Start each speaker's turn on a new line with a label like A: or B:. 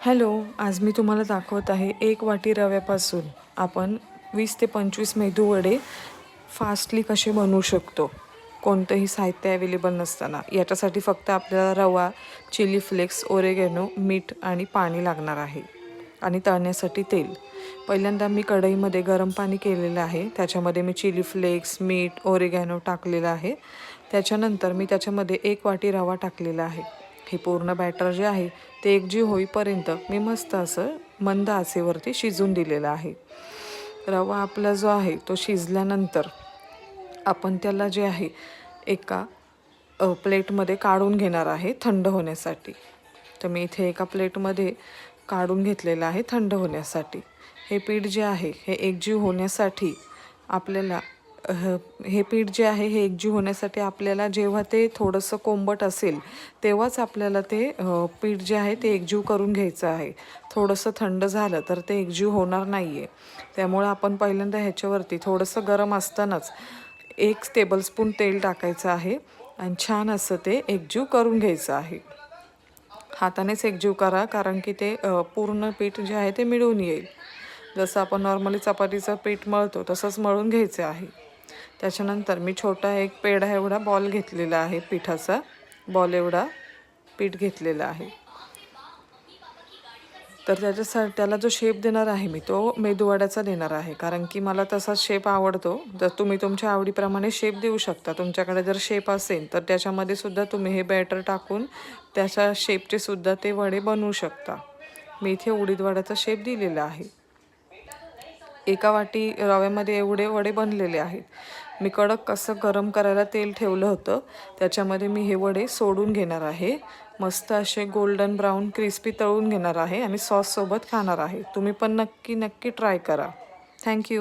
A: Hello, आज मी तुम्हाला दाखवत आहे 1 वाटी रव्यापासून आपण 20 ते 25 मेदूवडे फास्टली कसे बनवू शकतो. कोणतंही साहित्य अवेलेबल नसताना. याच्यासाठी फक्त आपल्याला रवा, चिली फ्लेक्स, ओरेगॅनो, मीठ आणि पाणी लागणार आहे आणि तळण्यासाठी तेल. पहिल्यांदा मी कढईमध्ये गरम पाणी केलेलं आहे. त्याच्यामध्ये मी चिली फ्लेक्स, मीठ, ओरेगॅनो टाकलेलं आहे. त्याच्यानंतर मी त्याच्यामध्ये 1 वाटी रवा टाकलेला आहे. हे पूर्ण बॅटर जे आहे ते एकजीव होईपर्यंत मी मस्त असं मंद आचेवरती शिजून दिलेलं आहे. रवा आपला जो आहे तो शिजल्यानंतर आपण त्याला जे आहे एका प्लेटमध्ये काढून घेणार आहे थंड होण्यासाठी. तर मी इथे एका प्लेटमध्ये काढून घेतलेलं आहे थंड होण्यासाठी. हे पीठ जे आहे हे एकजीव होण्यासाठी आपल्याला हे पीठ जे आहे हे एकजीव होण्यासाठी आपल्याला जेव्हा ते थोडंसं कोंबट असेल तेव्हाच आपल्याला ते पीठ जे आहे ते एकजीव करून घ्यायचं आहे. थोडंसं थंड झालं तर ते एकजीव होणार नाही आहे. त्यामुळे आपण पहिल्यांदा ह्याच्यावरती थोडंसं गरम असतानाच 1 टेबलस्पून तेल टाकायचं आहे आणि छान असं ते एकजीव करून घ्यायचं आहे. हातानेच एकजीव करा, कारण की ते पूर्ण पीठ जे आहे ते मिळून येईल. जसं आपण नॉर्मली चपातीचं पीठ मळतो तसंच मळून घ्यायचं आहे. त्याच्यानंतर मी छोटा एक पेढा एवढा बॉल घेतलेला आहे, पिठाचा बॉल एवढा पीठ घेतलेला आहे. तर त्याला जो शेप देणार आहे मी तो मेदूवड्याचा देणार आहे, कारण की मला तसाच शेप आवडतो. तर तुम्ही तुमच्या आवडीप्रमाणे शेप देऊ शकता. तुमच्याकडे जर शेप असेल तर त्याच्यामध्ये सुद्धा तुम्ही हे बॅटर टाकून त्याच्या शेपचे सुद्धा ते वडे बनवू शकता. मी इथे उडीद वड्याचा शेप दिलेला आहे. 1 वाटी रव्यामध्ये एवढे वडे बनलेले आहेत. मी कडक असं गरम करायला तेल ठेवलं होतं. त्याच्यामध्ये मी हे वडे सोडून घेणार आहे. मस्त असे गोल्डन ब्राऊन क्रिस्पी तळून घेणार आहे आणि सॉससोबत खाणार आहे. तुम्ही पण नक्की ट्राय करा. थँक्यू.